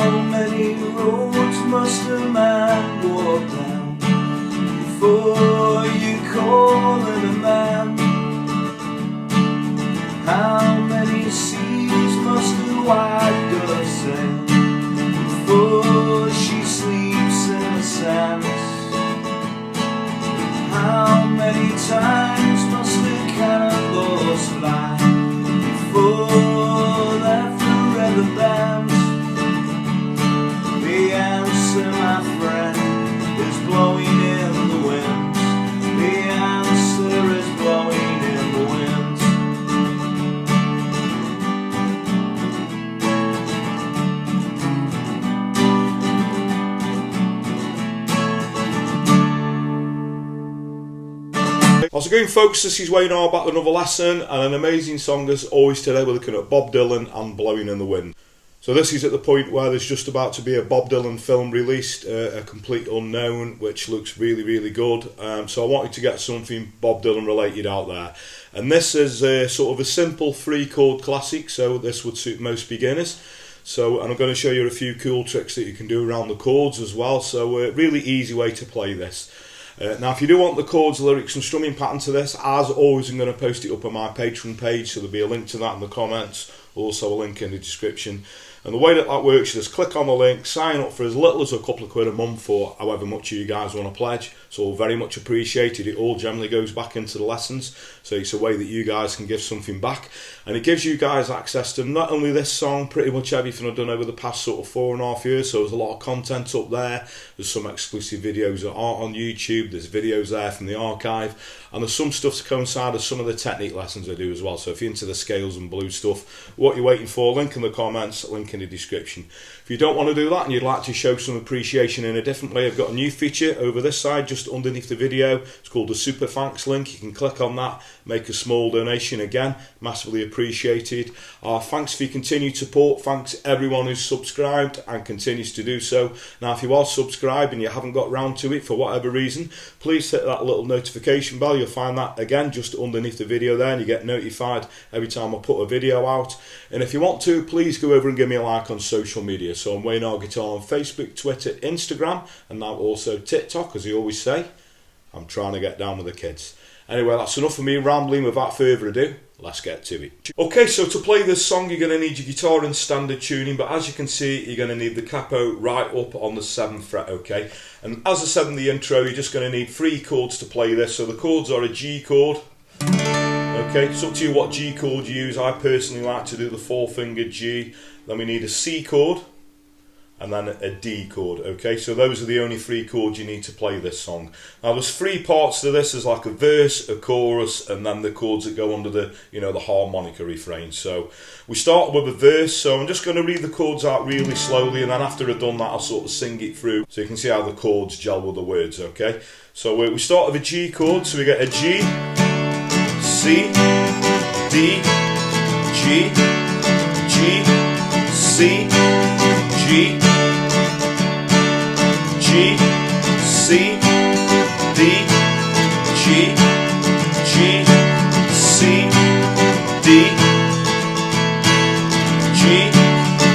How many roads must a man walk down before you call him a man? How many seas must a white dove sail before she sleeps in the sands? How many times must the cannonballs fly before they're forever banned? The answer, my friend, is blowing in the wind. The answer is blowing in the wind. How's it going, folks? This is Wayne R back with another lesson and an amazing song as always. Today we're looking at Bob Dylan and Blowing in the Wind. So this is at the point where there's just about to be a Bob Dylan film released, a complete unknown, which looks really good. So I wanted to get something Bob Dylan related out there. And this is sort of a simple 3-chord classic, so this would suit most beginners. So, and I'm going to show you a few cool tricks that you can do around the chords as well. So a really easy way to play this. Now if you do want the chords, lyrics and strumming pattern to this, as always I'm going to post it up on my Patreon page, so there'll be a link to that in the comments, also a link in the description. And the way that works is just click on the link, sign up for as little as a couple of quid a month or however much you guys want to pledge. It's all very much appreciated. It all generally goes back into the lessons, so it's a way that you guys can give something back. And it gives you guys access to not only this song, pretty much everything I've done over the past sort of 4.5 years. So there's a lot of content up there. There's some exclusive videos that aren't on YouTube. There's videos there from the archive. And there's some stuff to coincide with some of the technique lessons I do as well. So if you're into the scales and blues stuff, what you're waiting for, link in the comments, link in the description. If you don't want to do that and you'd like to show some appreciation in a different way, I've got a new feature over this side just underneath the video. It's called the Super Thanks link. You can click on that, make a small donation. Again, massively appreciated. Thanks for your continued support. Thanks everyone who's subscribed and continues to do so. Now if you are subscribed and you haven't got round to it for whatever reason, please hit that little notification bell. You'll find that again just underneath the video there, and you get notified every time I put a video out. And if you want to, please go over and give me a like on social media. So I'm Wayne R Guitar on Facebook, Twitter, Instagram, and now also TikTok, as I always say. I'm trying to get down with the kids. Anyway, that's enough of me rambling. Without further ado, let's get to it. Okay, so to play this song, you're going to need your guitar in standard tuning, but as you can see, you're going to need the capo right up on the 7th fret, okay? And as I said in the intro, you're just going to need 3 chords to play this. So the chords are a G chord. Okay, it's up to you what G chord you use. I personally like to do the 4-fingered G. Then we need a C chord, and then a D chord. Okay, so those are the only 3 chords you need to play this song. Now there's 3 parts to this. There's like a verse, a chorus, and then the chords that go under the, you know, the harmonica refrain. So we start with a verse, so I'm just going to read the chords out really slowly, and then after I've done that I'll sort of sing it through so you can see how the chords gel with the words. Okay, so we start with a G chord, so we get a G, C, D, G, G, C, G, G, C, D, G, G, C, D, G,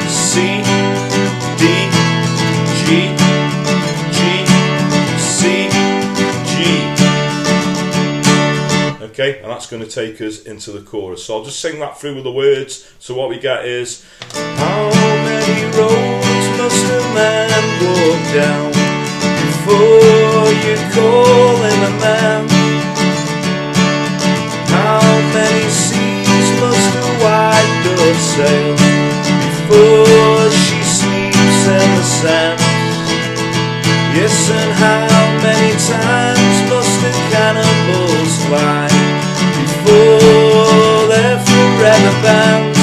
C, D, G, G, C, G. Okay, and that's going to take us into the chorus. So I'll just sing that through with the words. So what we get is, how many roads must a man walk down before you call him a man? How many seas must a white dove sail before she sleeps in the sand? Yes, and how many times must the cannonballs fly before they're forever banned?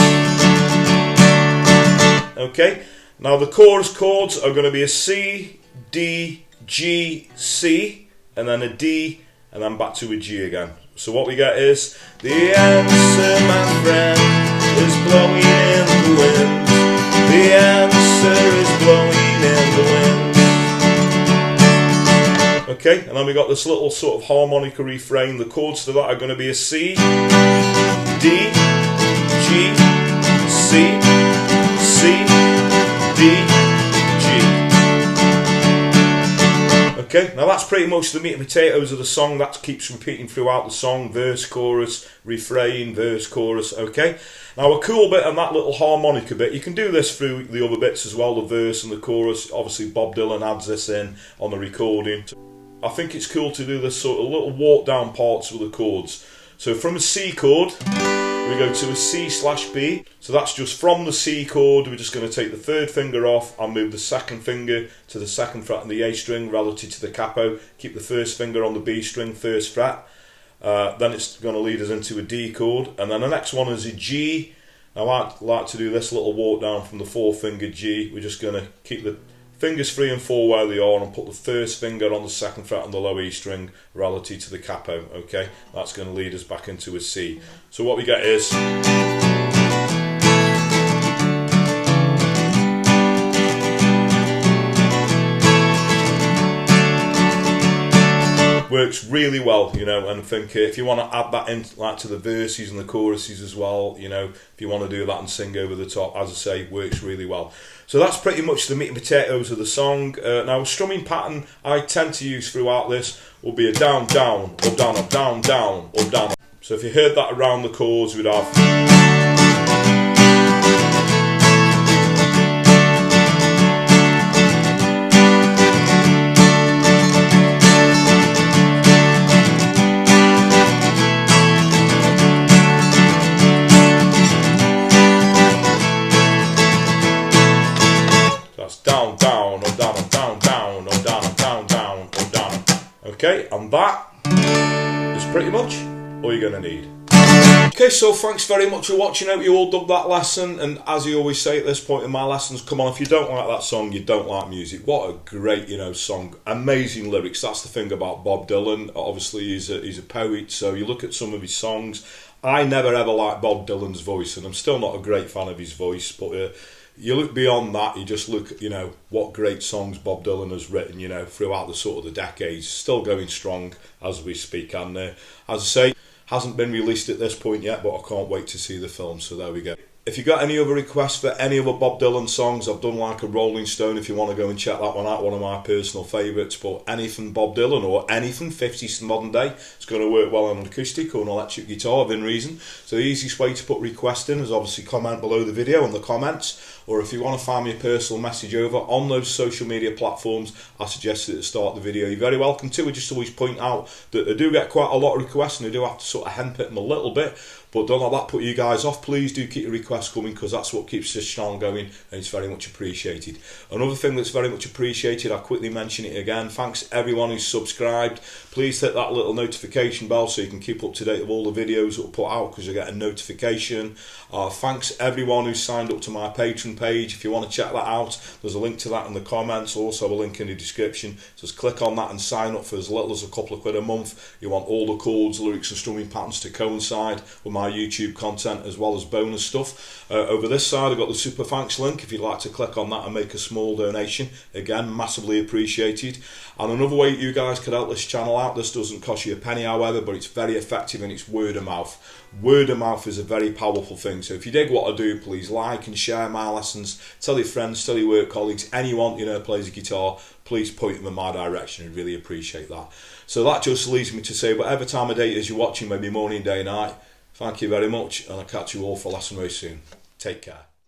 Okay, now the chorus chords are going to be a C, D, G, C, and then a D, and then back to a G again. So what we get is, the answer, my friend, is blowing in the wind. The answer is blowing in the wind. Okay, and then we got this little sort of harmonica refrain. The chords to that are going to be a C, D, G, C, C, D, Okay, now that's pretty much the meat and potatoes of the song. That keeps repeating throughout the song. Verse, chorus, refrain, verse, chorus. Okay, now a cool bit on that little harmonica bit, you can do this through the other bits as well, the verse and the chorus. Obviously Bob Dylan adds this in on the recording. I think it's cool to do this sort of little walk down parts with the chords. So from a C chord, we go to a C/B. So that's just from the C chord, we're just going to take the third finger off and move the second finger to the second fret on the A string relative to the capo. Keep the first finger on the B string, first fret. Then it's going to lead us into a D chord. And then the next one is a G. Now I like to do this little walk down from the fourth finger G. We're just going to keep the fingers 3 and 4 where they are and put the first finger on the second fret on the low E string relative to the capo. Okay, that's going to lead us back into a C. So what we get is works really well, you know, and I think if you want to add that in like to the verses and the choruses as well, you know, if you want to do that and sing over the top, as I say, works really well. So that's pretty much the meat and potatoes of the song. Now, a strumming pattern I tend to use throughout this will be a down, down, up, down, up, down, down, up, down. So if you heard that around the chords, we'd have... down, down, up, down, up, down, down, up, down, up, down, down, up, down. Okay, and that is pretty much all you're going to need. Okay, so thanks very much for watching. I hope you all dug that lesson, and as I always say at this point in my lessons, come on, if you don't like that song, you don't like music. What a great, you know, song. Amazing lyrics. That's the thing about Bob Dylan. Obviously, he's a poet, so you look at some of his songs. I never ever liked Bob Dylan's voice, and I'm still not a great fan of his voice, but you look beyond that, you just look at, you know, what great songs Bob Dylan has written, you know, throughout the sort of the decades, still going strong as we speak, and as I say, hasn't been released at this point yet, but I can't wait to see the film, so there we go. If you got any other requests for any other Bob Dylan songs, I've done like a Rolling Stone if you want to go and check that one out, one of my personal favourites, but anything Bob Dylan or anything 50s to modern day, it's going to work well on an acoustic or an electric guitar within reason. So the easiest way to put requests in is obviously comment below the video in the comments, or if you want to find me a personal message over on those social media platforms I suggested at the start of the video, you're very welcome to. I just always point out that I do get quite a lot of requests and I do have to sort of henpick them a little bit, but don't let that put you guys off. Please do keep your requests coming, because that's what keeps this channel going, and it's very much appreciated. Another thing that's very much appreciated, I'll quickly mention it again, thanks everyone who's subscribed. Please hit that little notification bell so you can keep up to date with all the videos that we'll put out, because you get a notification. Thanks everyone who's signed up to my Patreon page. If you want to check that out, there's a link to that in the comments, also a link in the description. Just click on that and sign up for as little as a couple of quid a month. You want all the chords, lyrics and strumming patterns to coincide with my YouTube content, as well as bonus stuff. Over this side I've got the super thanks link if you'd like to click on that and make a small donation. Again, massively appreciated. And another way you guys could help this channel out, this doesn't cost you a penny however, but it's very effective, and it's word of mouth. Word of mouth is a very powerful thing, so if you dig what I do, please like and share my lessons, tell your friends, tell your work colleagues, anyone you know plays a guitar, please point them in my direction. I'd really appreciate that. So that just leaves me to say, whatever time of day it is you're watching, maybe morning, day, night, thank you very much, and I'll catch you all for lesson very soon. Take care.